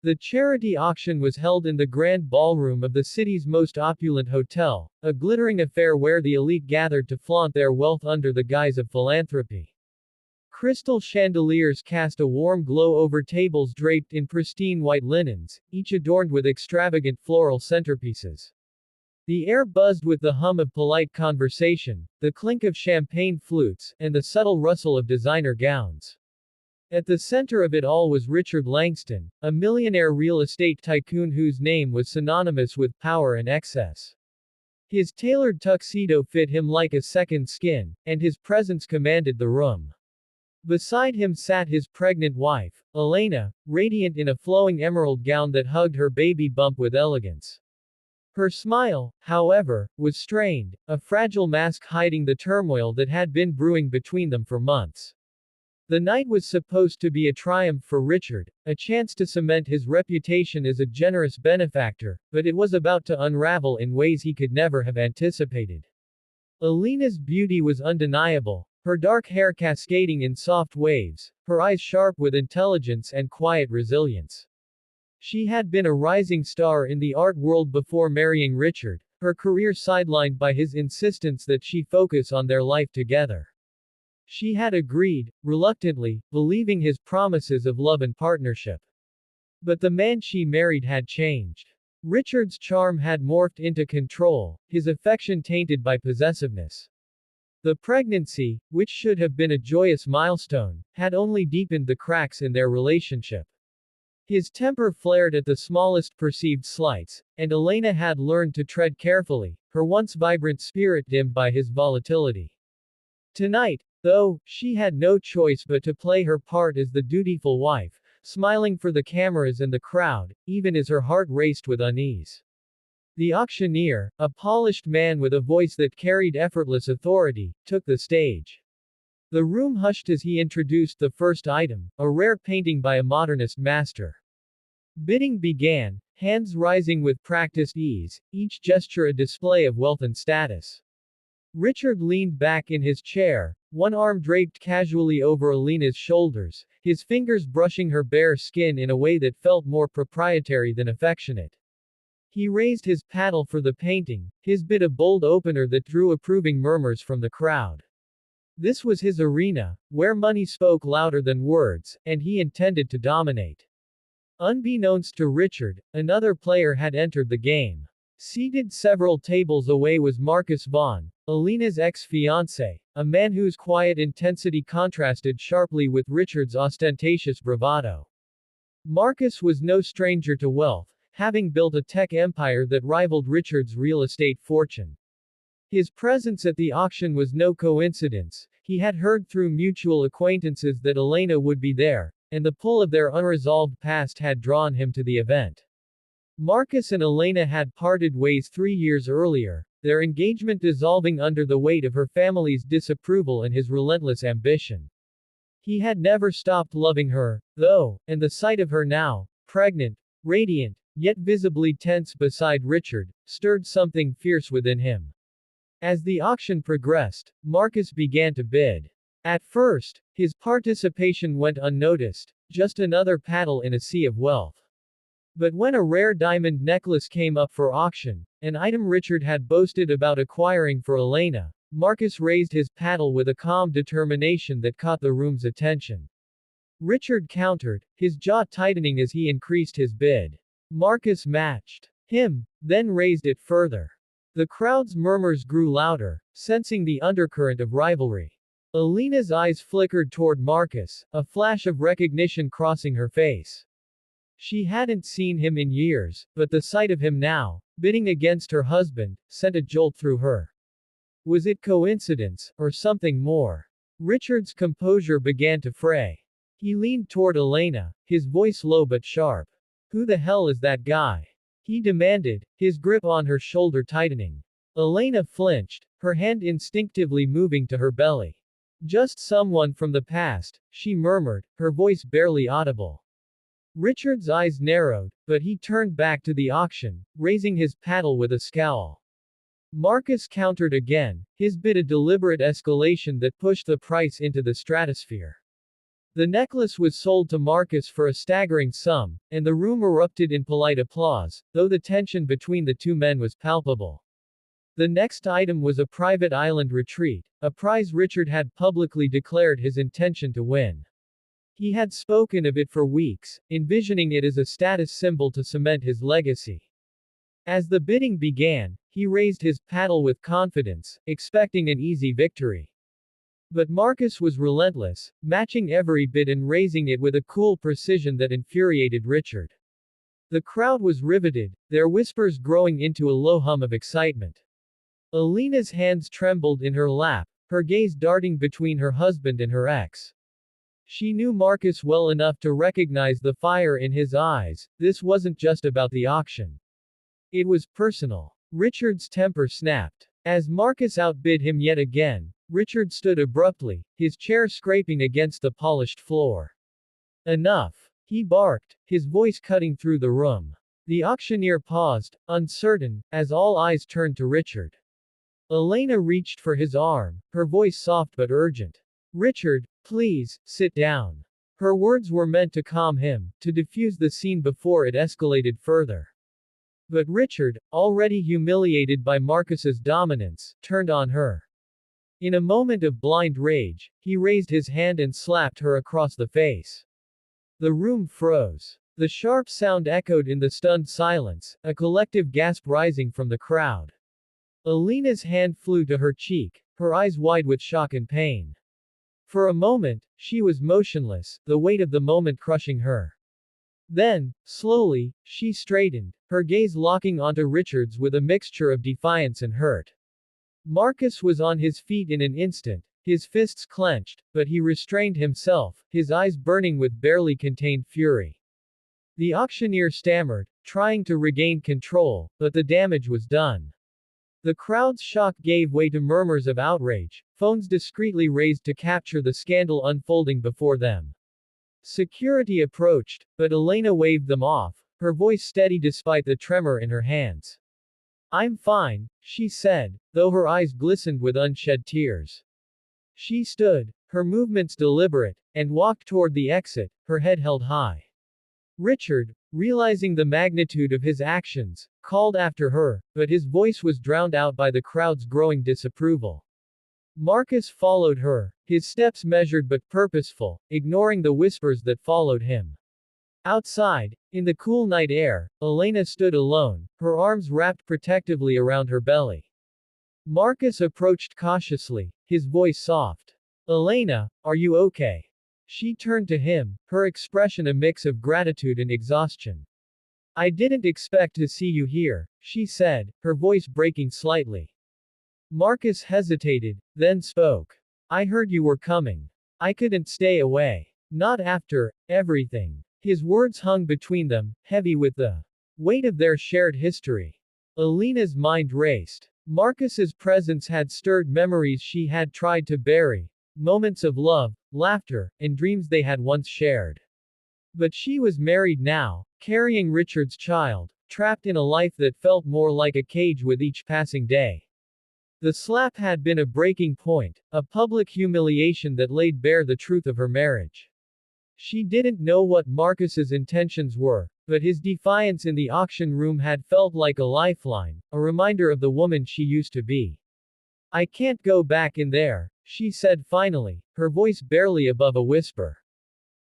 The charity auction was held in the grand ballroom of the city's most opulent hotel, a glittering affair where the elite gathered to flaunt their wealth under the guise of philanthropy. Crystal chandeliers cast a warm glow over tables draped in pristine white linens, each adorned with extravagant floral centerpieces. The air buzzed with the hum of polite conversation, the clink of champagne flutes, and the subtle rustle of designer gowns. At the center of it all was Richard Langston, a millionaire real estate tycoon whose name was synonymous with power and excess. His tailored tuxedo fit him like a second skin, and his presence commanded the room. Beside him sat his pregnant wife, Elena, radiant in a flowing emerald gown that hugged her baby bump with elegance. Her smile, however, was strained, a fragile mask hiding the turmoil that had been brewing between them for months. The night was supposed to be a triumph for Richard, a chance to cement his reputation as a generous benefactor, but it was about to unravel in ways he could never have anticipated. Elena's beauty was undeniable, her dark hair cascading in soft waves, her eyes sharp with intelligence and quiet resilience. She had been a rising star in the art world before marrying Richard, her career sidelined by his insistence that she focus on their life together. She had agreed, reluctantly, believing his promises of love and partnership. But the man she married had changed. Richard's charm had morphed into control, his affection tainted by possessiveness. The pregnancy, which should have been a joyous milestone, had only deepened the cracks in their relationship. His temper flared at the smallest perceived slights, and Elena had learned to tread carefully, her once vibrant spirit dimmed by his volatility. Tonight, though, she had no choice but to play her part as the dutiful wife, smiling for the cameras and the crowd, even as her heart raced with unease. The auctioneer, a polished man with a voice that carried effortless authority, took the stage. The room hushed as he introduced the first item, a rare painting by a modernist master. Bidding began, hands rising with practiced ease, each gesture a display of wealth and status. Richard leaned back in his chair, one arm draped casually over Elena's shoulders, his fingers brushing her bare skin in a way that felt more proprietary than affectionate. He raised his paddle for the painting, his bid a bold opener that drew approving murmurs from the crowd. This was his arena, where money spoke louder than words, and he intended to dominate. Unbeknownst to Richard, another player had entered the game. Seated several tables away was Marcus Vaughn, Elena's ex-fiancé, a man whose quiet intensity contrasted sharply with Richard's ostentatious bravado. Marcus was no stranger to wealth, having built a tech empire that rivaled Richard's real estate fortune. His presence at the auction was no coincidence, he had heard through mutual acquaintances that Elena would be there, and the pull of their unresolved past had drawn him to the event. Marcus and Elena had parted ways 3 years earlier, their engagement dissolving under the weight of her family's disapproval and his relentless ambition. He had never stopped loving her, though, and the sight of her now, pregnant, radiant, yet visibly tense beside Richard, stirred something fierce within him. As the auction progressed, Marcus began to bid. At first, his participation went unnoticed, just another paddle in a sea of wealth. But when a rare diamond necklace came up for auction, an item Richard had boasted about acquiring for Elena, Marcus raised his paddle with a calm determination that caught the room's attention. Richard countered, his jaw tightening as he increased his bid. Marcus matched him, then raised it further. The crowd's murmurs grew louder, sensing the undercurrent of rivalry. Elena's eyes flickered toward Marcus, a flash of recognition crossing her face. She hadn't seen him in years, but the sight of him now, bidding against her husband, sent a jolt through her. Was it coincidence, or something more? Richard's composure began to fray. He leaned toward Elena, his voice low but sharp. "Who the hell is that guy?" he demanded, his grip on her shoulder tightening. Elena flinched, her hand instinctively moving to her belly. "Just someone from the past," she murmured, her voice barely audible. Richard's eyes narrowed, but he turned back to the auction, raising his paddle with a scowl. Marcus countered again, his bid a deliberate escalation that pushed the price into the stratosphere. The necklace was sold to Marcus for a staggering sum, and the room erupted in polite applause, though the tension between the two men was palpable. The next item was a private island retreat, a prize Richard had publicly declared his intention to win. He had spoken of it for weeks, envisioning it as a status symbol to cement his legacy. As the bidding began, he raised his paddle with confidence, expecting an easy victory. But Marcus was relentless, matching every bid and raising it with a cool precision that infuriated Richard. The crowd was riveted, their whispers growing into a low hum of excitement. Alina's hands trembled in her lap, her gaze darting between her husband and her ex. She knew Marcus well enough to recognize the fire in his eyes. This wasn't just about the auction. It was personal. Richard's temper snapped. As Marcus outbid him yet again, Richard stood abruptly, his chair scraping against the polished floor. Enough! He barked, his voice cutting through the room. The auctioneer paused, uncertain, as all eyes turned to Richard. Elena reached for his arm, her voice soft but urgent. Richard, please, sit down. Her words were meant to calm him, to diffuse the scene before it escalated further. But Richard, already humiliated by Marcus's dominance, turned on her. In a moment of blind rage, he raised his hand and slapped her across the face. The room froze. The sharp sound echoed in the stunned silence, a collective gasp rising from the crowd. Alina's hand flew to her cheek, her eyes wide with shock and pain. For a moment, she was motionless, the weight of the moment crushing her. Then, slowly, she straightened, her gaze locking onto Richard's with a mixture of defiance and hurt. Marcus was on his feet in an instant, his fists clenched, but he restrained himself, his eyes burning with barely contained fury. The auctioneer stammered, trying to regain control, but the damage was done. The crowd's shock gave way to murmurs of outrage, phones discreetly raised to capture the scandal unfolding before them. Security approached, but Elena waved them off, her voice steady despite the tremor in her hands. I'm fine, she said, though her eyes glistened with unshed tears. She stood, her movements deliberate, and walked toward the exit, her head held high. Richard, realizing the magnitude of his actions, called after her, but his voice was drowned out by the crowd's growing disapproval. Marcus followed her, his steps measured but purposeful, ignoring the whispers that followed him. Outside, in the cool night air, Elena stood alone, her arms wrapped protectively around her belly. Marcus approached cautiously, his voice soft. Elena, are you okay? She turned to him, her expression a mix of gratitude and exhaustion. I didn't expect to see you here, she said, her voice breaking slightly. Marcus hesitated, then spoke. I heard you were coming. I couldn't stay away. Not after everything. His words hung between them, heavy with the weight of their shared history. Elena's mind raced. Marcus's presence had stirred memories she had tried to bury, moments of love, laughter, and dreams they had once shared. But she was married now, carrying Richard's child, trapped in a life that felt more like a cage with each passing day. The slap had been a breaking point, a public humiliation that laid bare the truth of her marriage. She didn't know what Marcus's intentions were, but his defiance in the auction room had felt like a lifeline, a reminder of the woman she used to be. I can't go back in there, she said finally, her voice barely above a whisper.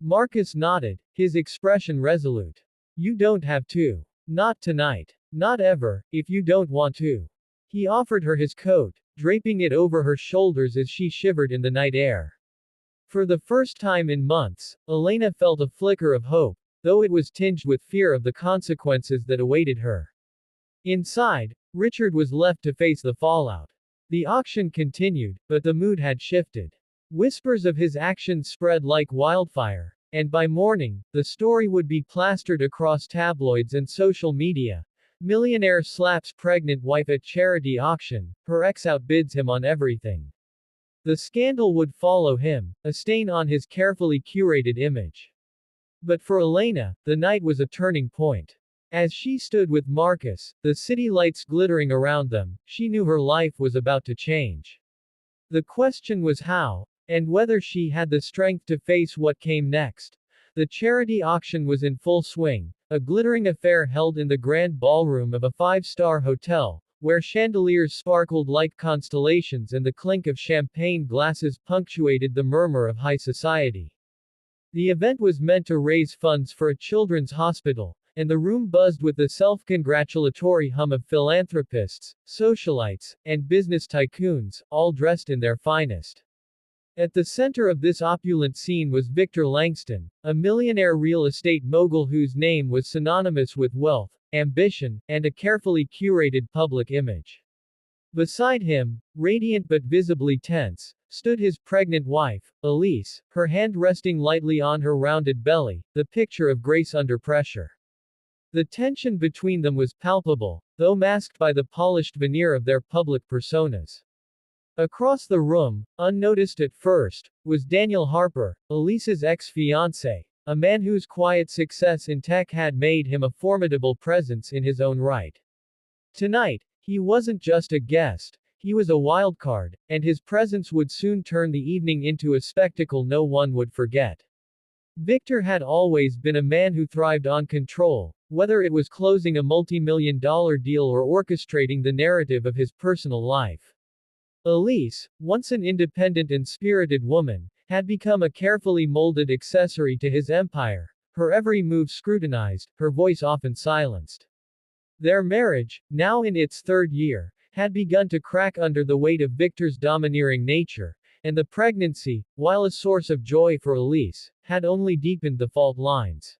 Marcus nodded, his expression resolute. You don't have to. Not tonight. Not ever, if you don't want to. He offered her his coat, draping it over her shoulders as she shivered in the night air. For the first time in months, Elena felt a flicker of hope, though it was tinged with fear of the consequences that awaited her. Inside, Richard was left to face the fallout. The auction continued, but the mood had shifted. Whispers of his actions spread like wildfire, and by morning, the story would be plastered across tabloids and social media. Millionaire slaps pregnant wife at charity auction, her ex outbids him on everything. The scandal would follow him, a stain on his carefully curated image. But for Elena, the night was a turning point. As she stood with Marcus, the city lights glittering around them, she knew her life was about to change. The question was how. and whether she had the strength to face what came next. The charity auction was in full swing, a glittering affair held in the grand ballroom of a five-star hotel, where chandeliers sparkled like constellations and the clink of champagne glasses punctuated the murmur of high society. The event was meant to raise funds for a children's hospital, and the room buzzed with the self-congratulatory hum of philanthropists, socialites, and business tycoons, all dressed in their finest. At the center of this opulent scene was Victor Langston, a millionaire real estate mogul whose name was synonymous with wealth, ambition, and a carefully curated public image. Beside him, radiant but visibly tense, stood his pregnant wife, Elise, her hand resting lightly on her rounded belly, the picture of grace under pressure. The tension between them was palpable, though masked by the polished veneer of their public personas. Across the room, unnoticed at first, was Daniel Harper, Elise's ex-fiancé, a man whose quiet success in tech had made him a formidable presence in his own right. Tonight, he wasn't just a guest, he was a wildcard, and his presence would soon turn the evening into a spectacle no one would forget. Victor had always been a man who thrived on control, whether it was closing a multi-million-dollar deal or orchestrating the narrative of his personal life. Elise, once an independent and spirited woman, had become a carefully molded accessory to his empire, her every move scrutinized, her voice often silenced. Their marriage, now in its third year, had begun to crack under the weight of Victor's domineering nature, and the pregnancy, while a source of joy for Elise, had only deepened the fault lines.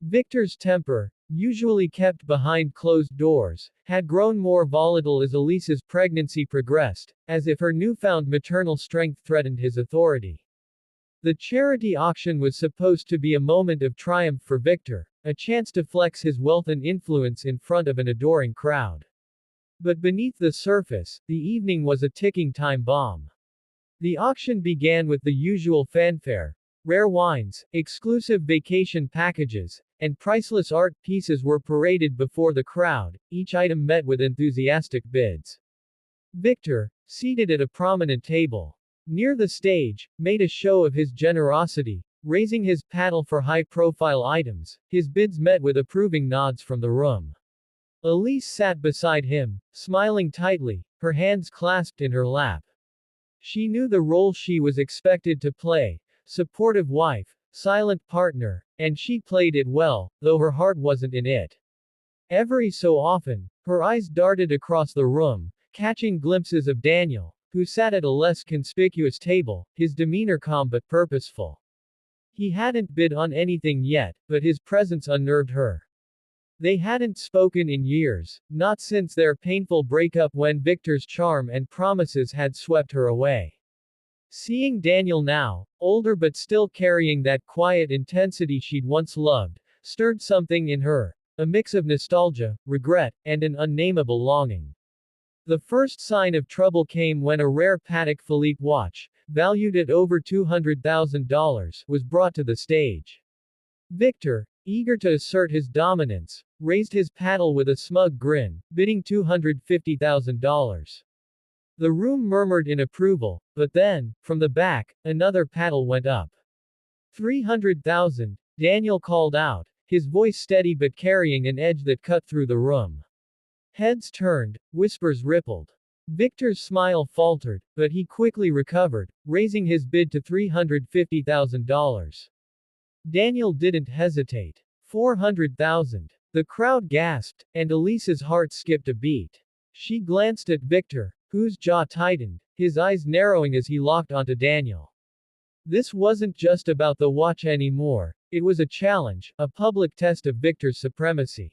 Victor's temper, usually kept behind closed doors, had grown more volatile as Elise's pregnancy progressed, as if her newfound maternal strength threatened his authority. The charity auction was supposed to be a moment of triumph for Victor, a chance to flex his wealth and influence in front of an adoring crowd. But beneath the surface, the evening was a ticking time bomb. The auction began with the usual fanfare. Rare wines, exclusive vacation packages, and priceless art pieces were paraded before the crowd, each item met with enthusiastic bids. Victor, seated at a prominent table near the stage, made a show of his generosity, raising his paddle for high-profile items. His bids met with approving nods from the room. Elise sat beside him, smiling tightly, her hands clasped in her lap. She knew the role she was expected to play, supportive wife, silent partner, and she played it well, though her heart wasn't in it. Every so often, her eyes darted across the room, catching glimpses of Daniel, who sat at a less conspicuous table, his demeanor calm but purposeful. He hadn't bid on anything yet, but his presence unnerved her. They hadn't spoken in years, not since their painful breakup when Victor's charm and promises had swept her away. Seeing Daniel now, older but still carrying that quiet intensity she'd once loved, stirred something in her, a mix of nostalgia, regret, and an unnameable longing. The first sign of trouble came when a rare Patek Philippe watch, valued at over $200,000, was brought to the stage. Victor, eager to assert his dominance, raised his paddle with a smug grin, bidding $250,000. The room murmured in approval, but then, from the back, another paddle went up. 300,000, Daniel called out, his voice steady but carrying an edge that cut through the room. Heads turned, whispers rippled. Victor's smile faltered, but he quickly recovered, raising his bid to $350,000. Daniel didn't hesitate. 400,000. The crowd gasped, and Elise's heart skipped a beat. She glanced at Victor, whose jaw tightened, his eyes narrowing as he locked onto Daniel. This wasn't just about the watch anymore, it was a challenge, a public test of Victor's supremacy.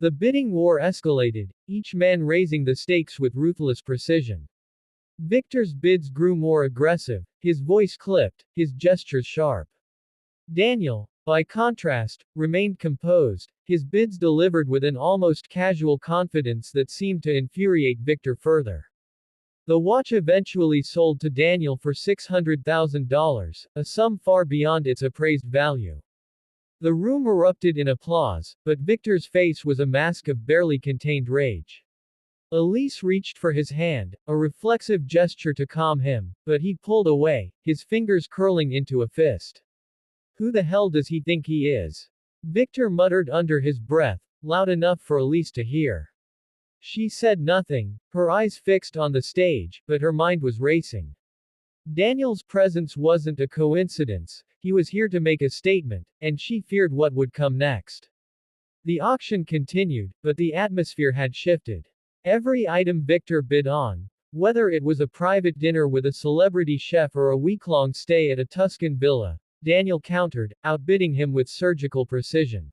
The bidding war escalated, each man raising the stakes with ruthless precision. Victor's bids grew more aggressive, his voice clipped, his gestures sharp. Daniel, by contrast, remained composed, his bids delivered with an almost casual confidence that seemed to infuriate Victor further. The watch eventually sold to Daniel for $600,000, a sum far beyond its appraised value. The room erupted in applause, but Victor's face was a mask of barely contained rage. Elise reached for his hand, a reflexive gesture to calm him, but he pulled away, his fingers curling into a fist. Who the hell does he think he is? Victor muttered under his breath, loud enough for Elise to hear. She said nothing, her eyes fixed on the stage, but her mind was racing. Daniel's presence wasn't a coincidence, he was here to make a statement, and she feared what would come next. The auction continued, but the atmosphere had shifted. Every item Victor bid on, whether it was a private dinner with a celebrity chef or a week-long stay at a Tuscan villa, Daniel countered, outbidding him with surgical precision.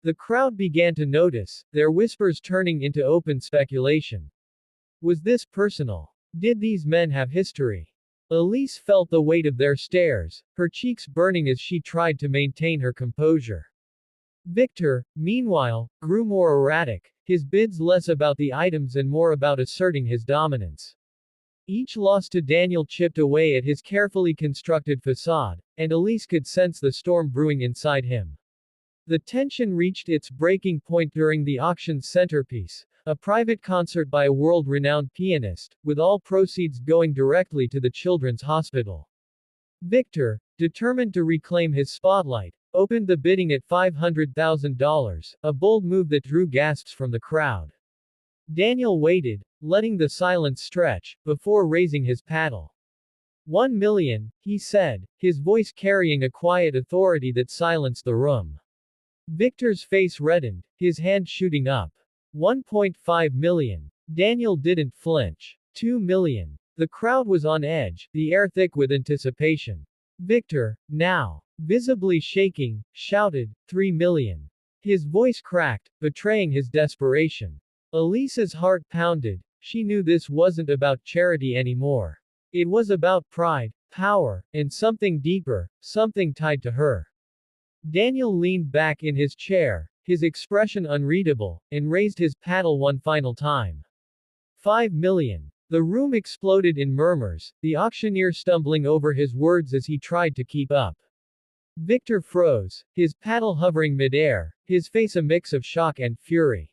The crowd began to notice, their whispers turning into open speculation. Was this personal? Did these men have history? Elise felt the weight of their stares, her cheeks burning as she tried to maintain her composure. Victor, meanwhile, grew more erratic, his bids less about the items and more about asserting his dominance. Each loss to Daniel chipped away at his carefully constructed facade, and Elise could sense the storm brewing inside him. The tension reached its breaking point during the auction's centerpiece, a private concert by a world-renowned pianist, with all proceeds going directly to the children's hospital. Victor, determined to reclaim his spotlight, opened the bidding at $500,000, a bold move that drew gasps from the crowd. Daniel waited, letting the silence stretch, before raising his paddle. 1 million, he said, his voice carrying a quiet authority that silenced the room. Victor's face reddened, his hand shooting up. 1.5 million. Daniel didn't flinch. 2 million. The crowd was on edge, the air thick with anticipation. Victor, now, visibly shaking, shouted, 3 million. His voice cracked, betraying his desperation. Elise's heart pounded. She knew this wasn't about charity anymore. It was about pride, power, and something deeper, something tied to her. Daniel leaned back in his chair, his expression unreadable, and raised his paddle one final time. 5 million. The room exploded in murmurs, the auctioneer stumbling over his words as he tried to keep up. Victor froze, his paddle hovering midair, his face a mix of shock and fury.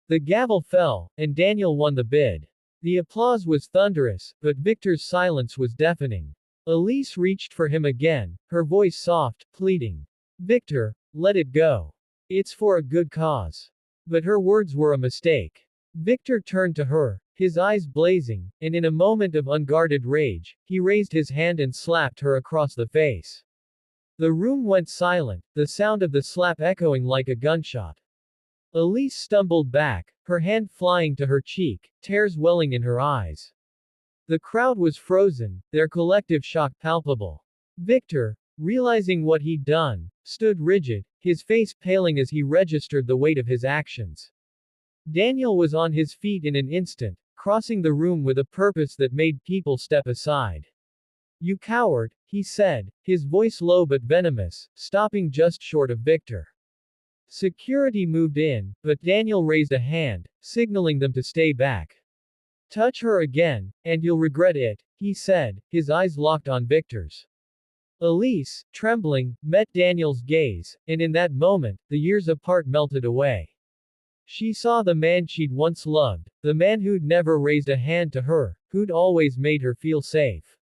The gavel fell, and Daniel won the bid. The applause was thunderous, but Victor's silence was deafening. Elise reached for him again, her voice soft, pleading. Victor, let it go. It's for a good cause. But her words were a mistake. Victor turned to her, his eyes blazing, and in a moment of unguarded rage, he raised his hand and slapped her across the face. The room went silent, the sound of the slap echoing like a gunshot. Elise stumbled back, her hand flying to her cheek, tears welling in her eyes. The crowd was frozen, their collective shock palpable. Victor, realizing what he'd done, stood rigid, his face paling as he registered the weight of his actions. Daniel was on his feet in an instant, crossing the room with a purpose that made people step aside. You coward, he said, his voice low but venomous, stopping just short of Victor. Security moved in, but Daniel raised a hand, signaling them to stay back. Touch her again, and you'll regret it, he said, his eyes locked on Victor's. Elise, trembling, met Daniel's gaze, and in that moment, the years apart melted away. She saw the man she'd once loved, the man who'd never raised a hand to her, who'd always made her feel safe.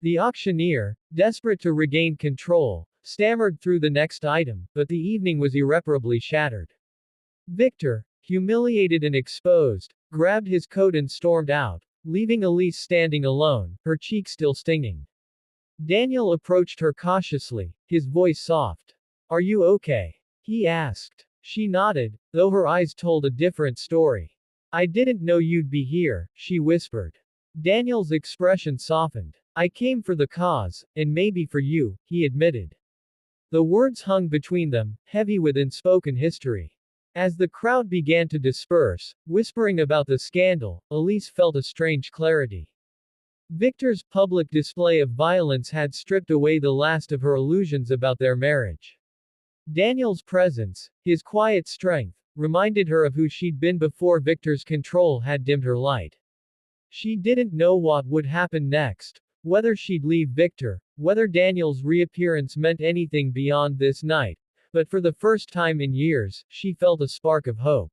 The auctioneer, desperate to regain control, stammered through the next item, but the evening was irreparably shattered. Victor, humiliated and exposed, grabbed his coat and stormed out, leaving Elise standing alone, her cheek still stinging. Daniel approached her cautiously, his voice soft. Are you okay? He asked. She nodded, though her eyes told a different story. I didn't know you'd be here, she whispered. Daniel's expression softened. I came for the cause, and maybe for you, he admitted. The words hung between them, heavy with unspoken history. As the crowd began to disperse, whispering about the scandal, Elise felt a strange clarity. Victor's public display of violence had stripped away the last of her illusions about their marriage. Daniel's presence, his quiet strength, reminded her of who she'd been before Victor's control had dimmed her light. She didn't know what would happen next, whether she'd leave Victor, whether Daniel's reappearance meant anything beyond this night, but for the first time in years, she felt a spark of hope.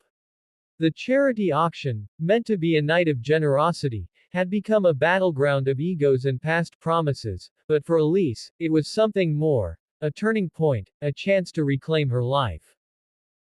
The charity auction, meant to be a night of generosity, had become a battleground of egos and past promises, but for Elise, it was something more. A turning point, a chance to reclaim her life.